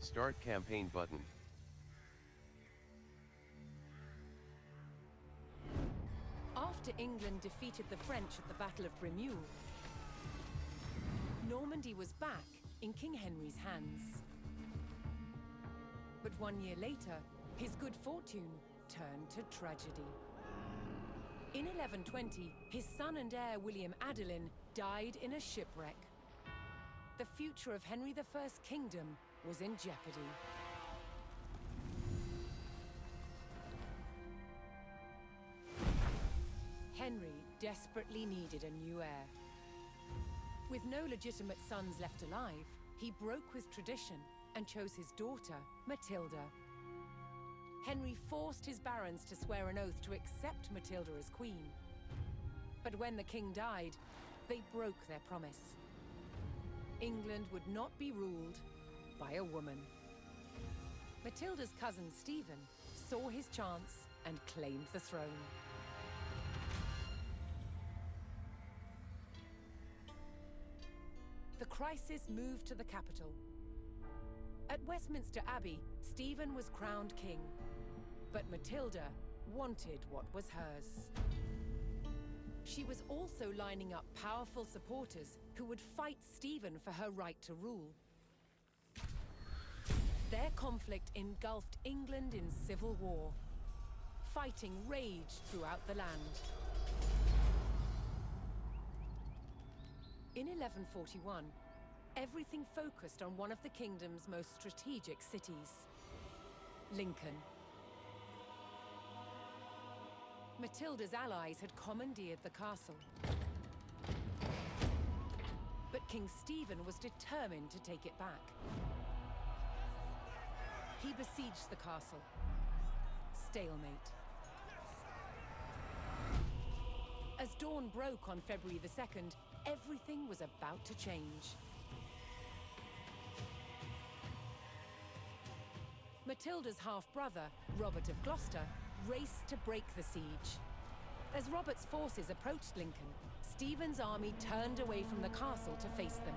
Start campaign button. After England defeated the French at the Battle of Bremule, Normandy was back in King Henry's hands. But 1 year later, his good fortune turned to tragedy. In 1120, his son and heir William Adelin died in a shipwreck. The future of Henry I's kingdom was in jeopardy. Henry desperately needed a new heir. With no legitimate sons left alive, he broke with tradition and chose his daughter, Matilda. Henry forced his barons to swear an oath to accept Matilda as queen. But when the king died, they broke their promise. England would not be ruled by a woman. Matilda's cousin Stephen saw his chance and claimed the throne. The crisis moved to the capital. At Westminster Abbey, Stephen was crowned king, but Matilda wanted what was hers. She was also lining up powerful supporters who would fight Stephen for her right to rule. Their conflict engulfed England in civil war. Fighting raged throughout the land. In 1141, everything focused on one of the kingdom's most strategic cities, Lincoln. Matilda's allies had commandeered the castle. But King Stephen was determined to take it back. He besieged the castle. Stalemate. As dawn broke on February the 2nd, everything was about to change. Matilda's half-brother, Robert of Gloucester, raced to break the siege. As Robert's forces approached Lincoln, Stephen's army turned away from the castle to face them.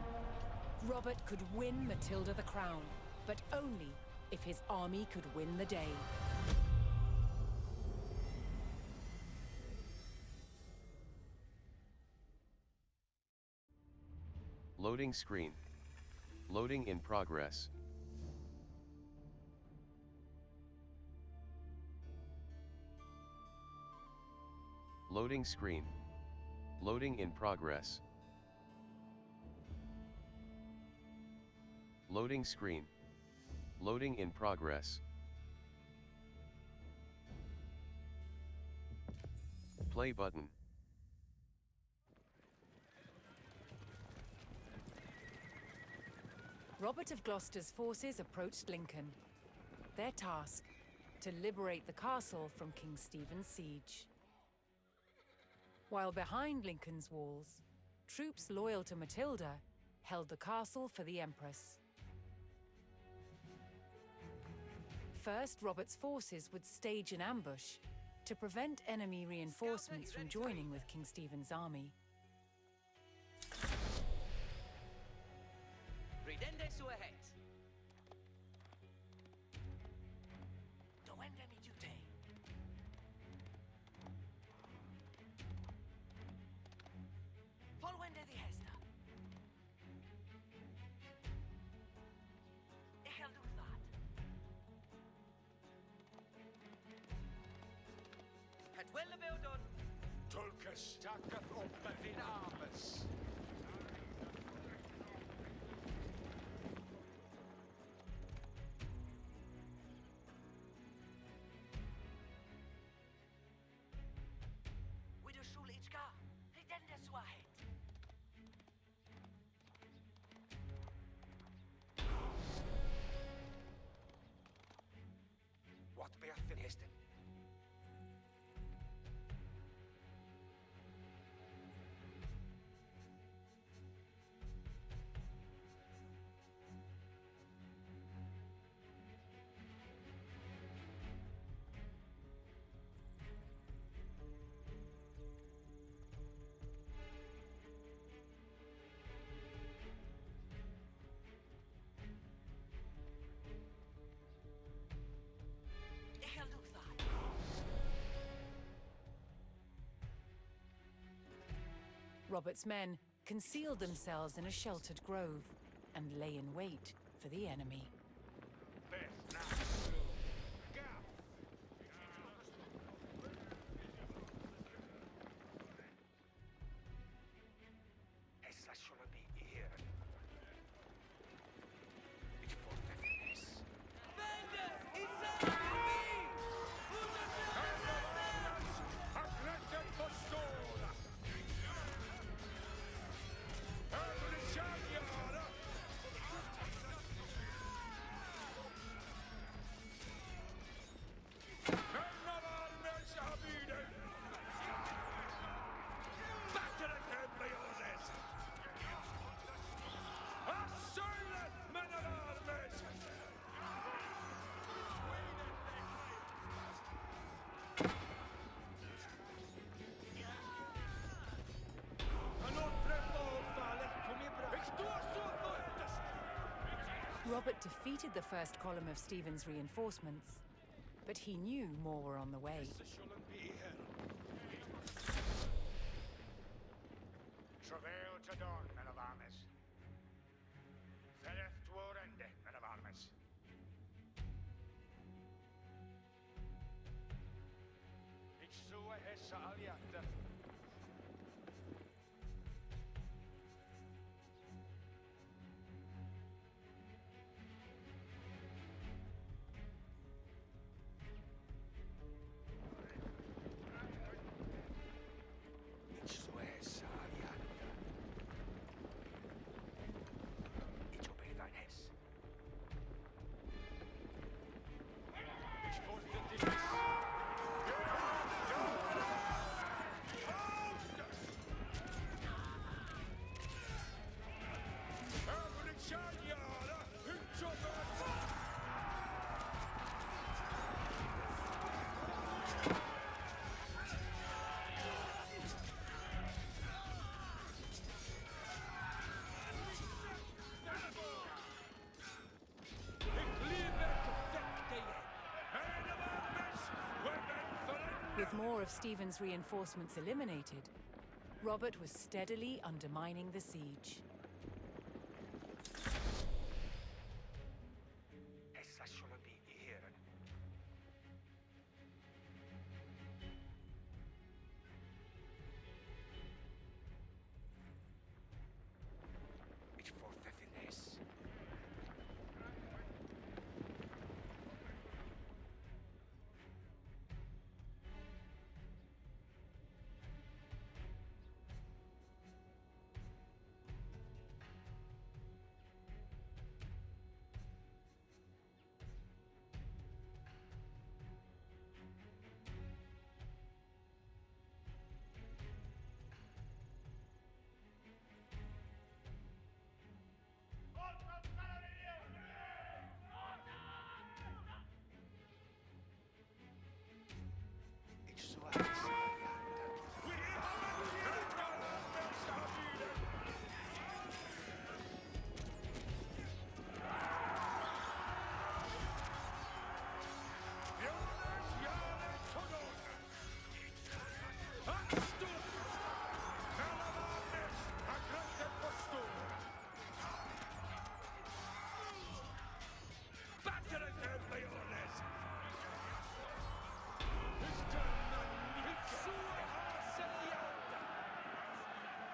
Robert could win Matilda the crown, but only if his army could win the day. Loading screen. Loading in progress. Loading screen. Loading in progress. Loading screen. Loading in progress. Play button. Robert of Gloucester's forces approached Lincoln. Their task, to liberate the castle from King Stephen's siege. While behind Lincoln's walls, troops loyal to Matilda held the castle for the Empress. First, Robert's forces would stage an ambush to prevent enemy reinforcements from joining with King Stephen's army. Ridende su ahead. Doende mi jute. Polwende di hesta. Echel du that. Het welle beodon. Tulke stakket oppe vid armes. What beath in hesten? Robert's men concealed themselves in a sheltered grove and lay in wait for the enemy. Essa shouldn't be here. It's for the finish. Robert defeated the first column of Stephen's reinforcements, but he knew more were on the way. Travail to dawn, men of armies. Fereth to orende, men of armies. Ich suche hessa aliate. Ich suche hessa aliate. Ich obey thine hess. Ich forste dich. With more of Stephen's reinforcements eliminated, Robert was steadily undermining the siege. Essa shouldn't be here. Ich for the finish. Ich suche hessa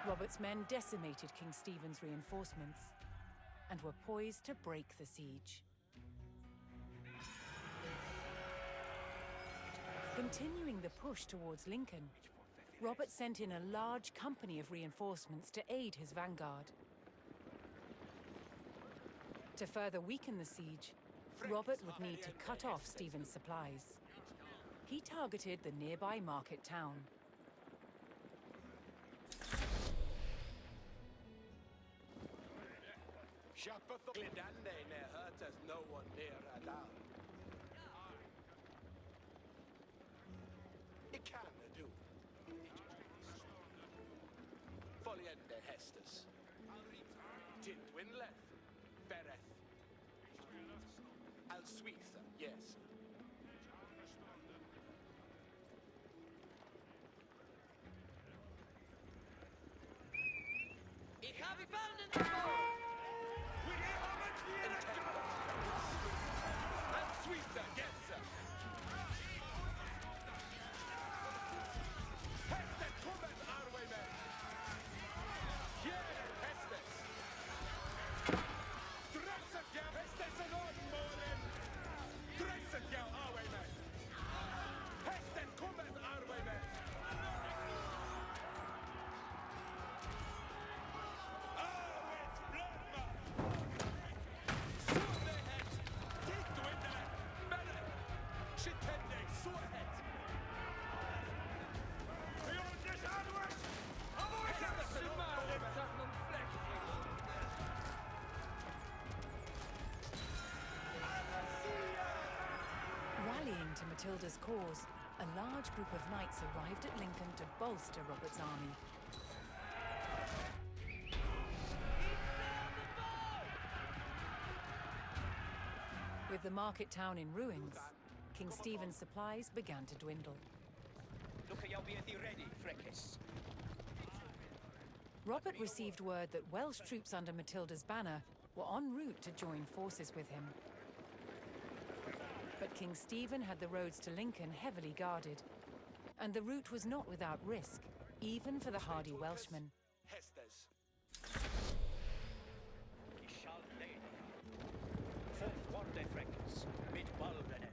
Robert's men decimated King Stephen's reinforcements and were poised to break the siege. Continuing the push towards Lincoln, Robert sent in a large company of reinforcements to aid his vanguard. To further weaken the siege, Robert would need to cut off Stephen's supplies. He targeted the nearby market town. Glidande ne hurt us no one near Adam. It can do. Foliende Hestus. Tintwinleth. Bereth. Alsuitha, yes. Ich habe Fahnen davor! And sweeter, yes, sir. Hestet, kommen, Arwaymen! Hier, Hestes! Dresset, ja, Hestes and on, Molen! Dresset, ja, Arwaymen! Hestet, kommen, Arwaymen! Arway's blood, Suurmehed! Tiit Windele! Melle! Shitende, Suurhead! Beyond this onwards! Avoid them! Rallying to Matilda's cause, a large group of knights arrived at Lincoln to bolster Robert's army. With the market town in ruins, King Stephen's supplies began to dwindle. Look at you be ready, Freckes. Robert received word that Welsh troops under Matilda's banner were en route to join forces with him. But King Stephen had the roads to Lincoln heavily guarded, and the route was not without risk, even for the hardy Welshmen. Hestes. Ich shall lay Fourth Warte Freckes, mit Balvenes.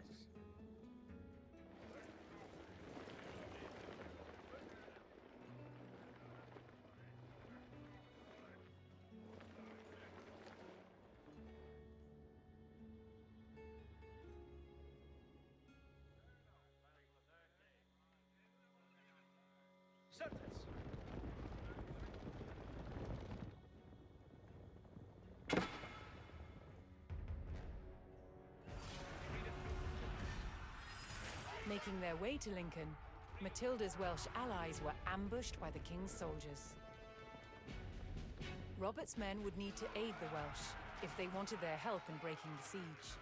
Certes. Making their way to Lincoln, Matilda's Welsh allies were ambushed by the king's soldiers. Robert's men would need to aid the Welsh if they wanted their help in breaking the siege.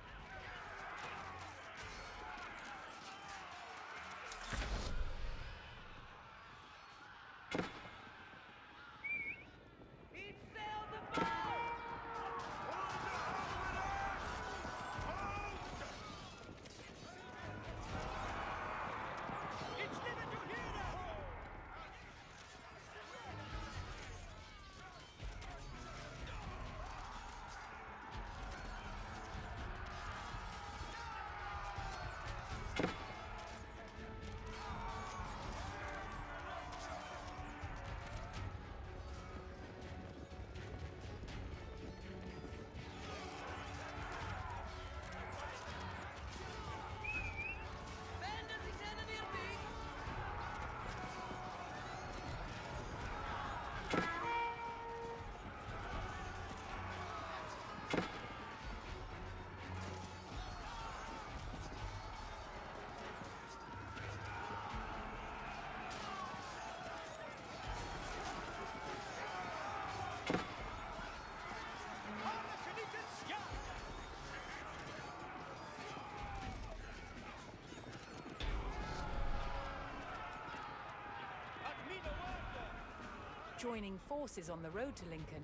Joining forces on the road to Lincoln,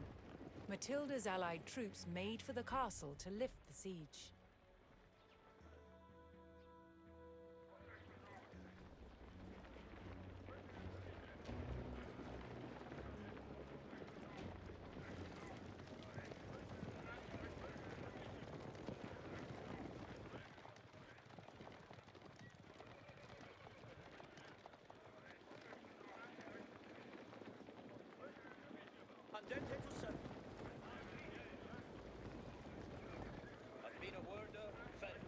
Matilda's allied troops made for the castle to lift the siege. Andente to serve. Admina Werder, Fell.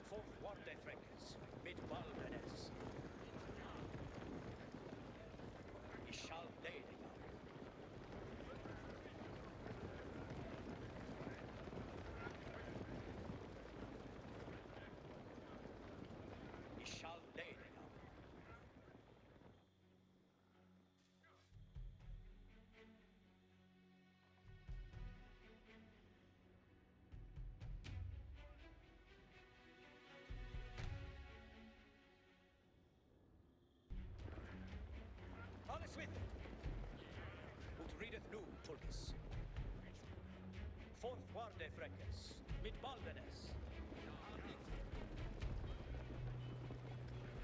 Fourth Warte Freckes, mit Balvenes. Ich shall lay the young. Ich shall lay the young. Fourth Warde Freckes, mit Baldenes.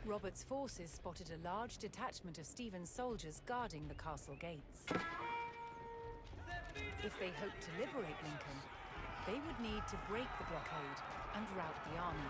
Robert's forces spotted a large detachment of Stephen's soldiers guarding the castle gates. If they hoped to liberate Lincoln, they would need to break the blockade and rout the army.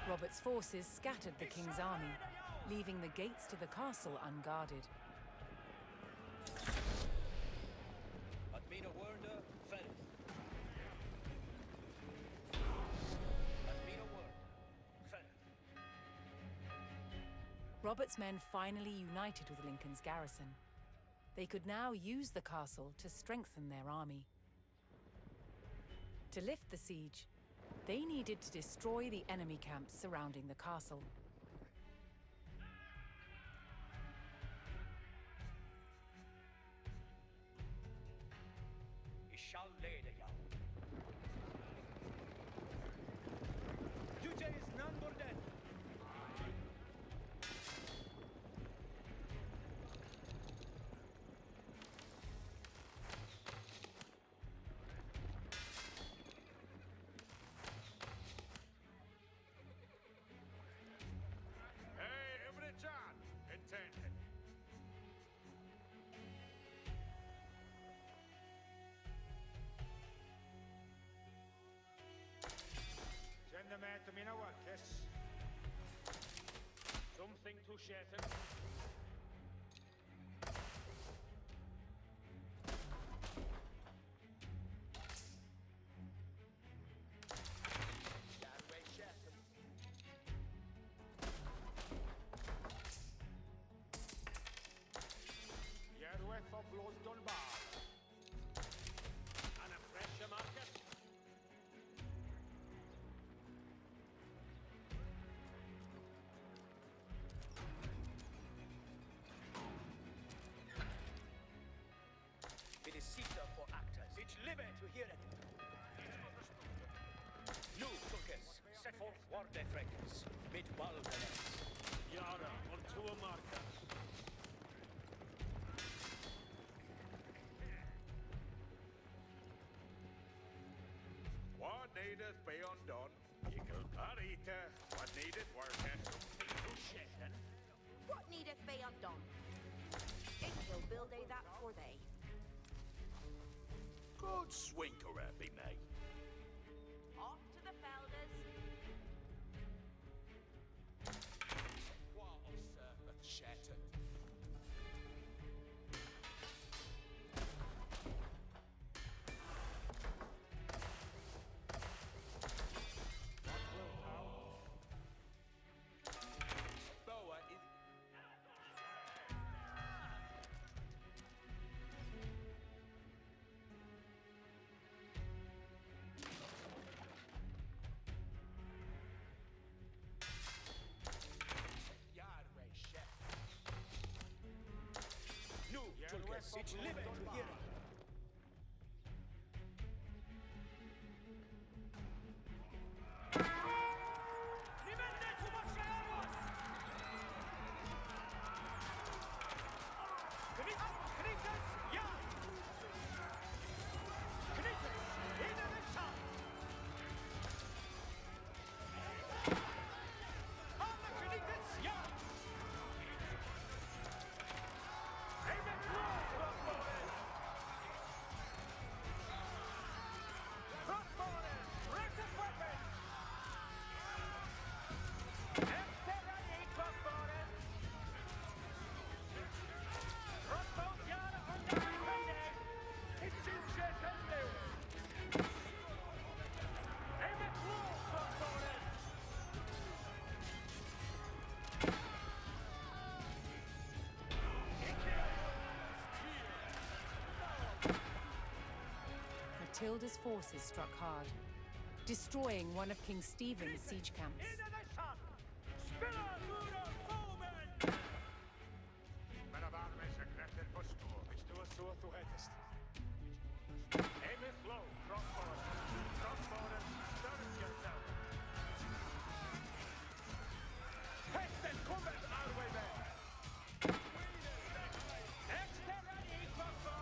Robert's forces scattered the king's army, leaving the gates to the castle unguarded. Admina Wörde, Ferris. Admina Wörde, Ferris. Robert's men finally united with Lincoln's garrison. They could now use the castle to strengthen their army. To lift the siege, they needed to destroy the enemy camps surrounding the castle. Ich shall lede jou. Dute is none more dead. Hey, every John, intended. Send the man to me now, what, Kiss? Something to shatter. Yarway for Bloodstone Bar. And a pressure market. It is Sita for actors. Ich live to hear it. Nu, Turkes, set forth Warde Freckes, mit Baldenes. Yara, on to a marker. What needeth be undone? Eagle parita, what needeth worketh? Something to shaken. What needeth be undone? It will build they that for they. Good swinker, be me. Off to the felders. What of serpent shattered? Boa is. Yarway chef. Nu, Turkes, ich live to hear it. Matilda's forces struck hard, destroying one of King Stephen's siege camps. Into the sun! Spilla Ludo Foeman! Men av armén sekreter förstå. Vilket du så du hättest. Aimeth low, crossbow. Crossbow, större yourself. Hästen kommer our way back! Extra ready, crossbow!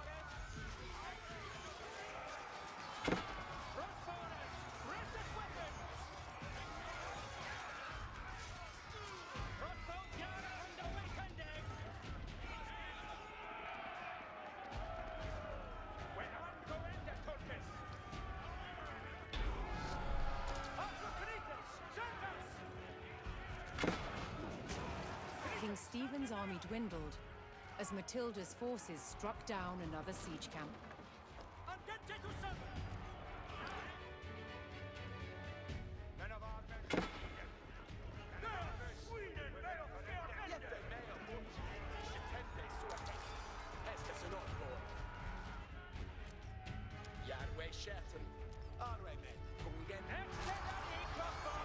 Crossbow, present weapon! Crossbow, Yara on the way, Pendek! When on go in the Turkish! Afro-Cretus, send us! King Stephen's army dwindled as Matilda's forces struck down another siege camp. Andente to serve! Men av armén sekreter. Sweden, they are Jätte med bort. Tente så hett. Hästen så långt bort. Järnväg Shetton. Array men. Kom igen. Extra ready, crossbow!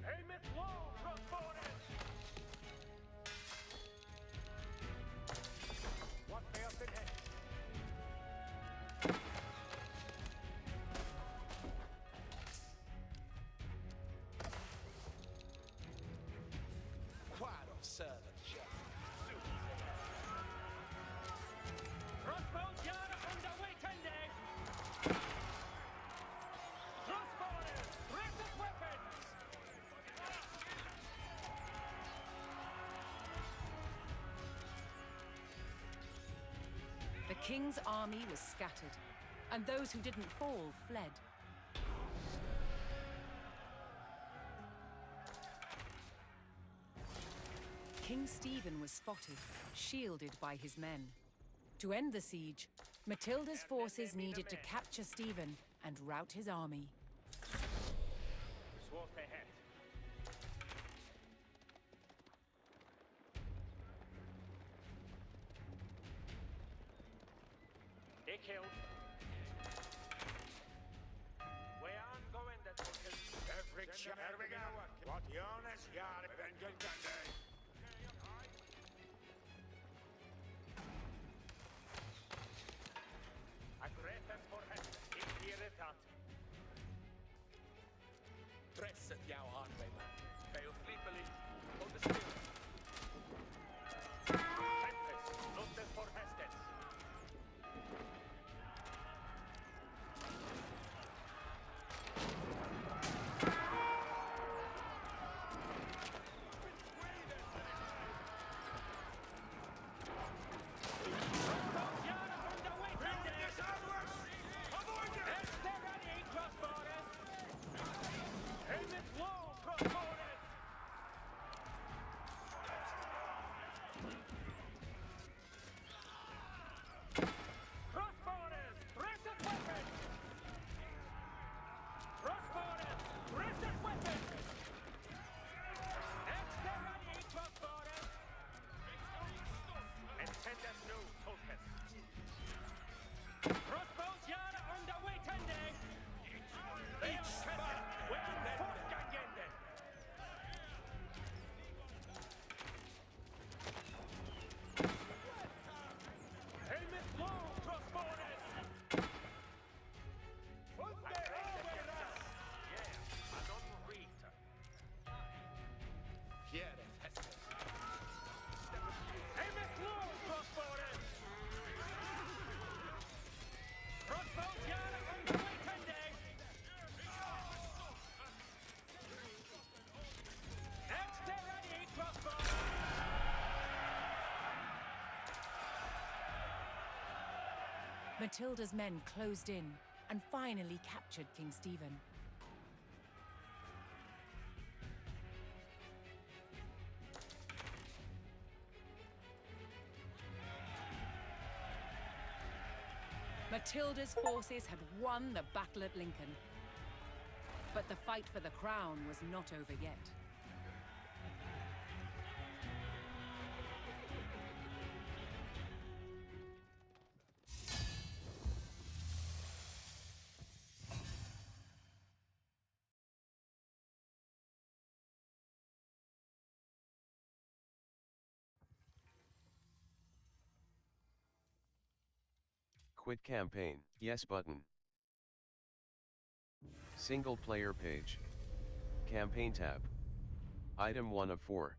Aim it low, crossbowers! What may have been hit? Quite of servant shot. Crossbows, Yara on the way, Tende! Crossbowers, present weapons! The king's army was scattered, and those who didn't fall fled. King Stephen was spotted, shielded by his men. To end the siege, Matilda's forces needed to capture Stephen and rout his army. Sword ahead. They killed. Where I'm going, that will kill. Every här vi går. Vad Jonas gör den gulkande. Aggreten for häst. Irritat. Presset jag har med mig. Fail sleepily. On the spear. Tempest. Looted for hästet. Crossbows, Yara on the way, Tende! Extra ready, crossbowers! Aim it low, crossbowers! Crossbowers, present weapon! Crossbowers, present weapon! Extra ready, crossbowers! And send us no tokens. Crossbows, Yara on the way, Tende! They are Tende! We're on Fortgangenden! Aim it low, crossbowers! Yeah, I don't read. Fjärde hästen. Aim it low, crossbowers! Crossbows, Yara on the way, Tende! Extra ready, crossbows! Matilda's men closed in and finally captured King Stephen. Matilda's forces had won the battle at Lincoln. But the fight for the crown was not over yet. Quit campaign, yes button. Single player page. Campaign tab. Item 1 of 4.